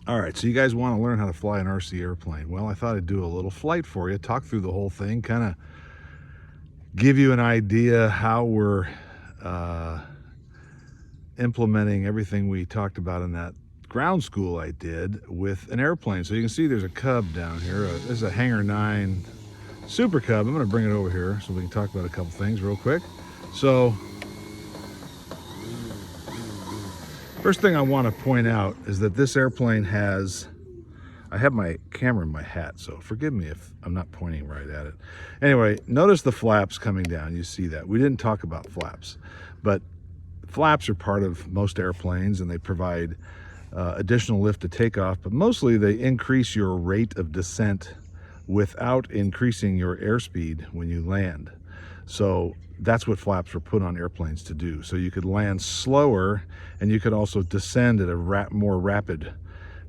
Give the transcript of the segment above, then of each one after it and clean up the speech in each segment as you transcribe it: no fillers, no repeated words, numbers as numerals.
All right, so you guys want to learn how to fly an RC airplane. Well, I thought I'd do a little flight for you, talk through the whole thing, kind of give you an idea how we're implementing everything we talked about in that ground school I did with an airplane. So you can see there's a Cub down here. This is a Hangar 9 Super Cub. I'm going to bring it over here so we can talk about a couple things real quick. So first thing I want to point out is that this airplane has, I have my camera in my hat, so forgive me if I'm not pointing right at it. Anyway, notice the flaps coming down. You see that. We didn't talk about flaps, but flaps are part of most airplanes and they provide additional lift to take off, but mostly they increase your rate of descent without increasing your airspeed when you land. So that's what flaps were put on airplanes to do. So you could land slower and you could also descend at a more rapid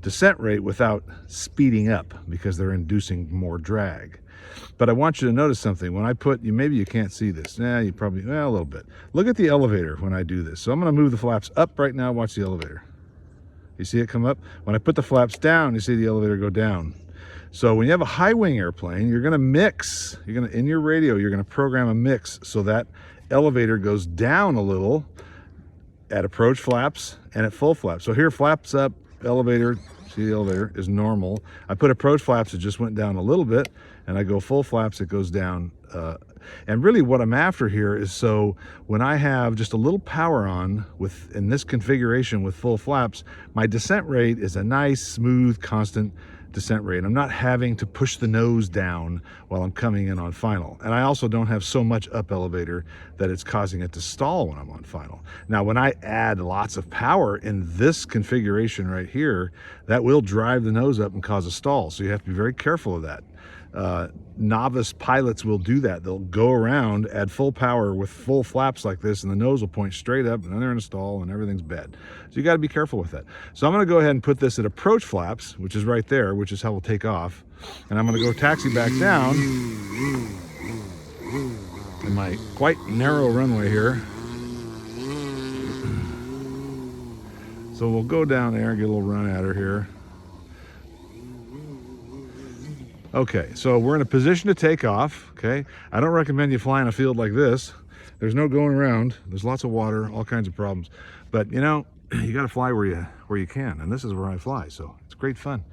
descent rate without speeding up because they're inducing more drag. But I want you to notice something. When I put, maybe you can't see this. You probably, well, a little bit. Look at the elevator when I do this. So I'm going to move the flaps up right now. Watch the elevator. You see it come up? When I put the flaps down, you see the elevator go down. So when you have a high wing airplane, you're going to mix. In your radio, you're going to program a mix so that elevator goes down a little at approach flaps and at full flaps. So here, flaps up, elevator, see the elevator is normal. I put approach flaps, it just went down a little bit, and I go full flaps, it goes down. And really what I'm after here is, so when I have just a little power on in this configuration with full flaps, my descent rate is a nice, smooth, constant descent rate. I'm not having to push the nose down while I'm coming in on final. And I also don't have so much up elevator that it's causing it to stall when I'm on final. Now, when I add lots of power in this configuration right here, that will drive the nose up and cause a stall. So you have to be very careful of that. Novice pilots will do that. They'll go around, add full power with full flaps like this, and the nose will point straight up, and then they're in a stall, and everyth's bad. So you got to be careful with that. So I'm going to go ahead and put this at approach flaps, which is right there, which is how we'll take off. And I'm going to go taxi back down in my quite narrow runway here. So we'll go down there and get a little run at her here. Okay, so we're in a position to take off, okay? I don't recommend you fly in a field like this. There's no going around. There's lots of water, all kinds of problems. But, you know, you got to fly where you can, and this is where I fly, so it's great fun.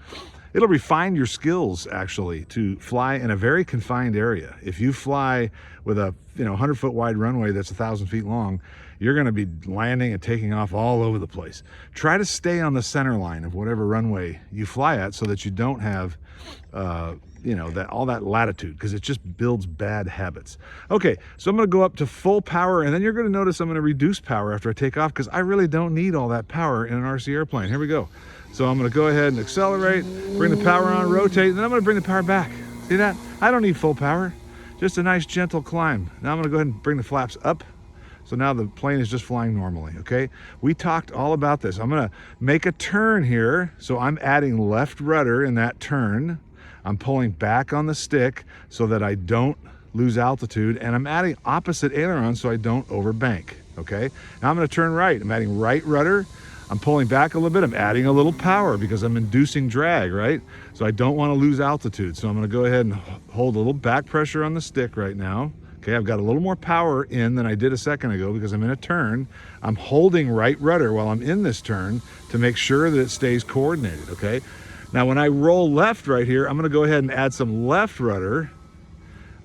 It'll refine your skills, actually, to fly in a very confined area. If you fly with a 100-foot wide runway that's 1,000 feet long, you're going to be landing and taking off all over the place. Try to stay on the center line of whatever runway you fly at so that you don't have all that latitude, because it just builds bad habits. Okay, so I'm going to go up to full power, and then you're going to notice I'm going to reduce power after I take off, because I really don't need all that power in an RC airplane. Here we go. So I'm going to go ahead and accelerate, bring the power on, rotate, and then I'm going to bring the power back. See that? I don't need full power, just a nice gentle climb. Now I'm going to go ahead and bring the flaps up. So now the plane is just flying normally, okay? We talked all about this. I'm gonna make a turn here. So I'm adding left rudder in that turn. I'm pulling back on the stick so that I don't lose altitude, and I'm adding opposite aileron so I don't overbank, okay? Now I'm gonna turn right. I'm adding right rudder. I'm pulling back a little bit. I'm adding a little power because I'm inducing drag, right? So I don't wanna lose altitude. So I'm gonna go ahead and hold a little back pressure on the stick right now. Okay, I've got a little more power in than I did a second ago because I'm in a turn. I'm holding right rudder while I'm in this turn to make sure that it stays coordinated, okay? Now when I roll left right here, I'm gonna go ahead and add some left rudder,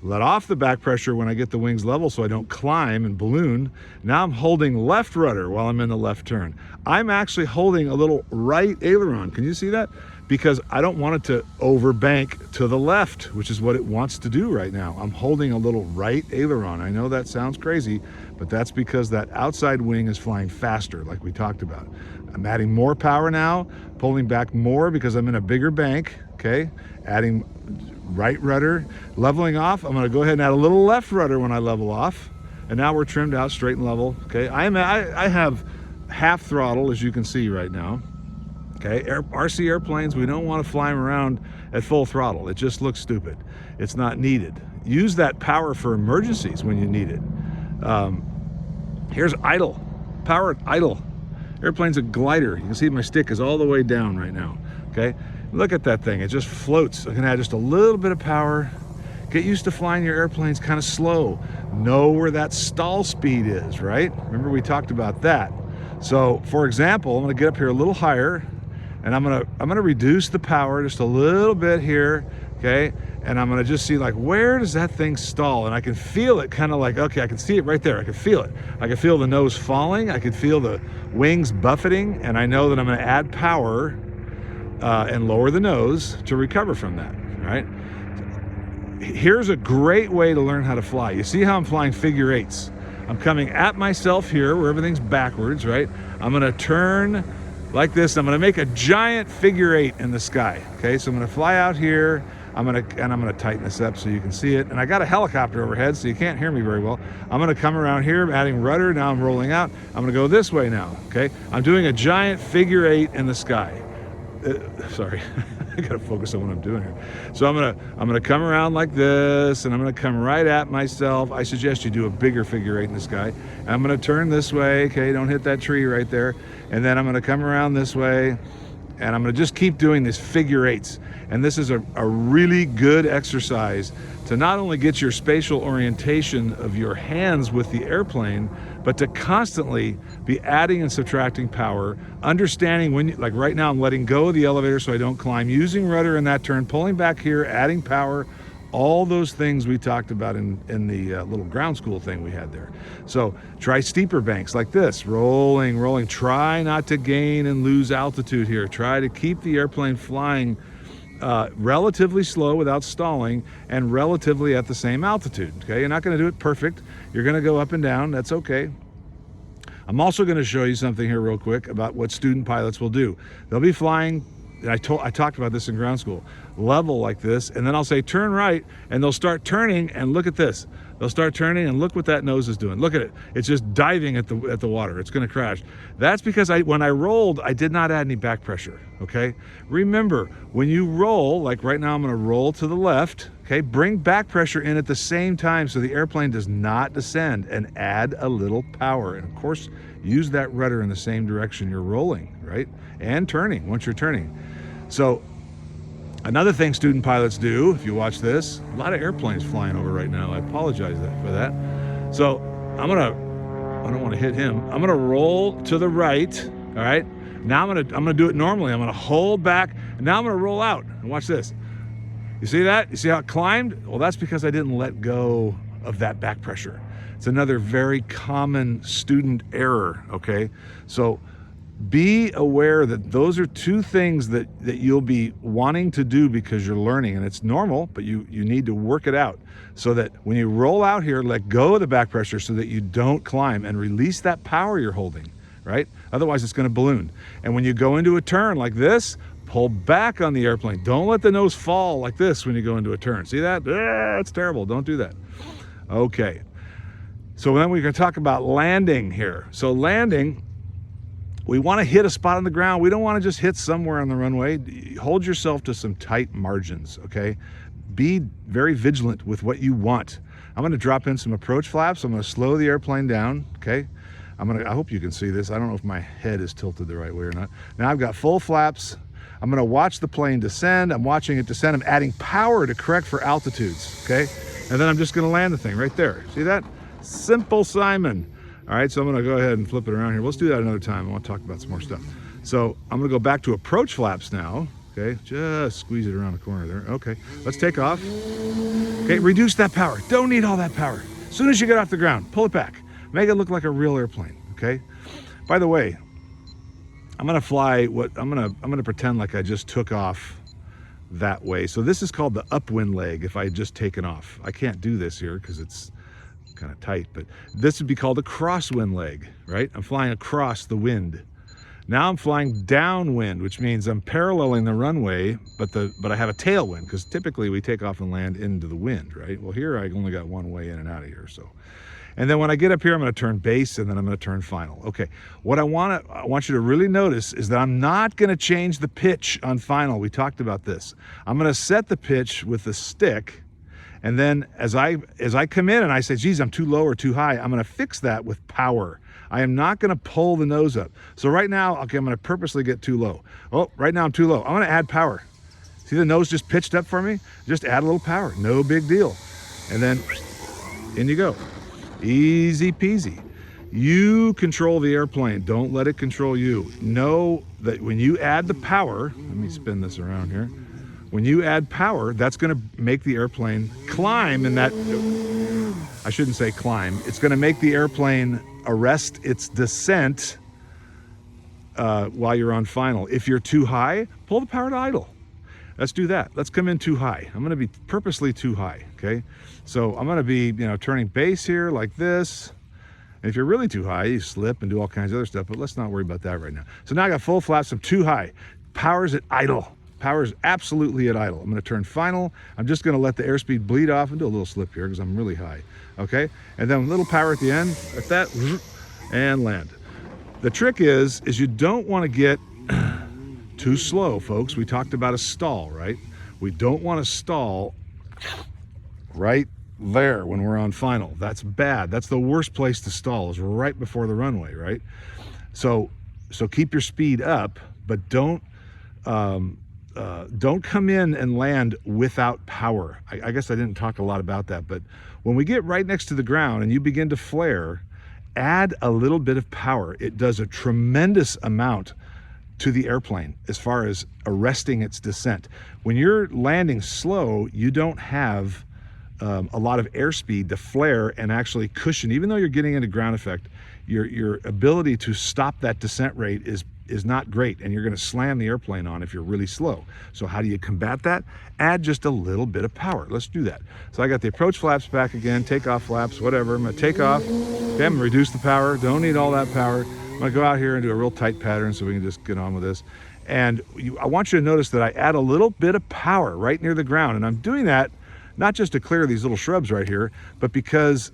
let off the back pressure when I get the wings level so I don't climb and balloon. Now I'm holding left rudder while I'm in the left turn. I'm actually holding a little right aileron. Can you see that? Because I don't want it to overbank to the left, which is what it wants to do right now. I'm holding a little right aileron. I know that sounds crazy, but that's because that outside wing is flying faster, like we talked about. I'm adding more power now, pulling back more because I'm in a bigger bank, okay? Adding right rudder, leveling off. I'm gonna go ahead and add a little left rudder when I level off. And now we're trimmed out straight and level, okay? I have half throttle, as you can see right now. Okay, RC airplanes, we don't want to fly them around at full throttle. It just looks stupid. It's not needed. Use that power for emergencies when you need it. Here's idle, power idle. Airplane's a glider. You can see my stick is all the way down right now. okay? Look at that thing, it just floats. I can add just a little bit of power. Get used to flying your airplanes kind of slow. Know where that stall speed is, right? Remember we talked about that. So for example, I'm gonna get up here a little higher, and I'm gonna reduce the power just a little bit here, okay? And I'm gonna just see, like, where does that thing stall? And I can feel it kind of like, okay, I can see it right there. I can feel it. I can feel the nose falling. I can feel the wings buffeting, and I know that I'm gonna add power and lower the nose to recover from that, right? Here's a great way to learn how to fly. You see how I'm flying figure eights? I'm coming at myself here where everything's backwards, right? I'm gonna turn like this. I'm gonna make a giant figure eight in the sky, okay? So I'm gonna fly out here. I'm gonna tighten this up so you can see it. And I got a helicopter overhead, so you can't hear me very well. I'm gonna come around here, adding rudder. Now I'm rolling out. I'm gonna go this way now, okay? I'm doing a giant figure eight in the sky. Sorry, I gotta focus on what I'm doing here. So I'm gonna come around like this, and I'm gonna come right at myself. I suggest you do a bigger figure eight in the sky. And I'm gonna turn this way, okay? Don't hit that tree right there. And then I'm gonna come around this way, and I'm gonna just keep doing these figure eights. And this is a really good exercise to not only get your spatial orientation of your hands with the airplane, but to constantly be adding and subtracting power, understanding when, like right now, I'm letting go of the elevator so I don't climb, using rudder in that turn, pulling back here, adding power, all those things we talked about in the little ground school thing we had there. So try steeper banks like this, rolling, rolling. Try not to gain and lose altitude here. Try to keep the airplane flying relatively slow without stalling and relatively at the same altitude, okay? You're not gonna do it perfect. You're gonna go up and down, that's okay. I'm also gonna show you something here real quick about what student pilots will do. They'll be flying, and I talked about this in ground school, level like this, and then I'll say turn right, and they'll start turning, and look at this. They'll start turning, and look what that nose is doing. Look at it. It's just diving at the water. It's gonna crash. That's because when I rolled, I did not add any back pressure, okay? Remember, when you roll, like right now I'm gonna roll to the left, okay? Bring back pressure in at the same time so the airplane does not descend, and add a little power. And of course, use that rudder in the same direction you're rolling, right? And turning, once you're turning. So, another thing student pilots do, if you watch this, a lot of airplanes flying over right now. I apologize for that. So I don't want to hit him. I'm gonna roll to the right, all right? Now I'm gonna do it normally. I'm gonna hold back, and now I'm gonna roll out. And watch this. You see that? You see how it climbed? Well, that's because I didn't let go of that back pressure. It's another very common student error, okay? So be aware that those are two things that you'll be wanting to do because you're learning, and it's normal, but you need to work it out so that when you roll out here, let go of the back pressure so that you don't climb, and release that power you're holding, right? Otherwise it's gonna balloon. And when you go into a turn like this, pull back on the airplane. Don't let the nose fall like this when you go into a turn. See that? It's terrible, don't do that. Okay, so then we're gonna talk about landing here. So landing, we want to hit a spot on the ground. We don't want to just hit somewhere on the runway. Hold yourself to some tight margins, okay? Be very vigilant with what you want. I'm going to drop in some approach flaps. I'm going to slow the airplane down, okay? I hope you can see this. I don't know if my head is tilted the right way or not. Now I've got full flaps. I'm going to watch the plane descend. I'm watching it descend. I'm adding power to correct for altitudes, okay? And then I'm just going to land the thing right there. See that? Simple Simon. All right, so I'm gonna go ahead and flip it around here. Let's do that another time. I want to talk about some more stuff. So I'm gonna go back to approach flaps now. Okay, just squeeze it around the corner there. Okay, let's take off. Okay, reduce that power. Don't need all that power. As soon as you get off the ground, pull it back. Make it look like a real airplane, okay? By the way, I'm gonna fly I'm gonna pretend like I just took off that way. So this is called the upwind leg if I had just taken off. I can't do this here because it's kind of tight, but this would be called a crosswind leg, right? I'm flying across the wind. Now I'm flying downwind, which means I'm paralleling the runway, but I have a tailwind, because typically we take off and land into the wind, right? Well, here I only got one way in and out of here, so. And then when I get up here, I'm going to turn base, and then I'm going to turn final. Okay, what I want you to really notice is that I'm not going to change the pitch on final. We talked about this. I'm going to set the pitch with the stick. And then as I come in and I say, geez, I'm too low or too high, I'm gonna fix that with power. I am not gonna pull the nose up. So right now, okay, I'm gonna purposely get too low. Oh, right now I'm too low. I'm gonna add power. See the nose just pitched up for me? Just add a little power, no big deal. And then in you go, easy peasy. You control the airplane, don't let it control you. Know that when you add the power, let me spin this around here. When you add power, that's gonna make the airplane climb in that, I shouldn't say climb, it's gonna make the airplane arrest its descent while you're on final. If you're too high, pull the power to idle. Let's do that. Let's come in too high. I'm gonna be purposely too high, okay? So I'm gonna be, turning base here like this. And if you're really too high, you slip and do all kinds of other stuff, but let's not worry about that right now. So now I got full flaps, I'm too high. Power's at idle. Power is absolutely at idle. I'm gonna turn final. I'm just gonna let the airspeed bleed off and do a little slip here because I'm really high, okay? And then a little power at the end, at that, and land. The trick is you don't wanna get too slow, folks. We talked about a stall, right? We don't wanna stall right there when we're on final. That's bad. That's the worst place to stall, is right before the runway, right? So keep your speed up, but don't come in and land without power. I guess I didn't talk a lot about that, but when we get right next to the ground and you begin to flare, add a little bit of power. It does a tremendous amount to the airplane as far as arresting its descent. When you're landing slow, you don't have a lot of airspeed to flare and actually cushion. Even though you're getting into ground effect, your ability to stop that descent rate is not great, and you're going to slam the airplane on if you're really slow. So how do you combat that? Add just a little bit of power. Let's do that. So I got the approach flaps back again, takeoff flaps, whatever. I'm going to take off. Okay, I'm going to reduce the power. Don't need all that power. I'm going to go out here and do a real tight pattern so we can just get on with this. And I want you to notice that I add a little bit of power right near the ground, and I'm doing that not just to clear these little shrubs right here, but because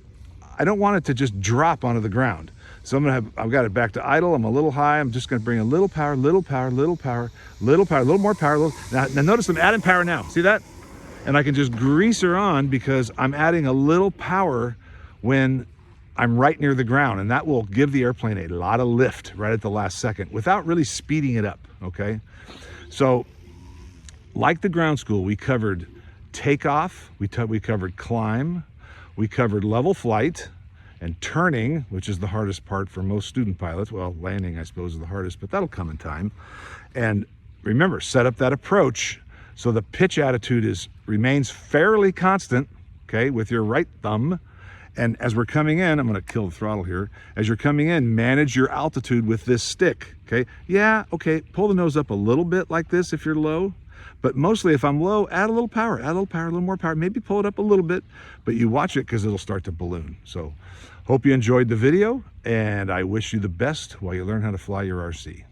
I don't want it to just drop onto the ground. So I've got it back to idle. I'm a little high. I'm just gonna bring a little power, little power, little power, little power, a little more power. Now notice I'm adding power now. See that? And I can just grease her on because I'm adding a little power when I'm right near the ground, and that will give the airplane a lot of lift right at the last second without really speeding it up, okay? So like the ground school, we covered takeoff, we covered climb, we covered level flight, and turning, which is the hardest part for most student pilots. Well, landing, I suppose, is the hardest, but that'll come in time. And remember, set up that approach so the pitch attitude remains fairly constant, okay, with your right thumb. And as we're coming in, I'm gonna kill the throttle here. As you're coming in, manage your altitude with this stick, okay? Yeah, okay, pull the nose up a little bit like this if you're low. But mostly if I'm low, add a little power, a little more power, maybe pull it up a little bit, but you watch it because it'll start to balloon. So hope you enjoyed the video, and I wish you the best while you learn how to fly your RC.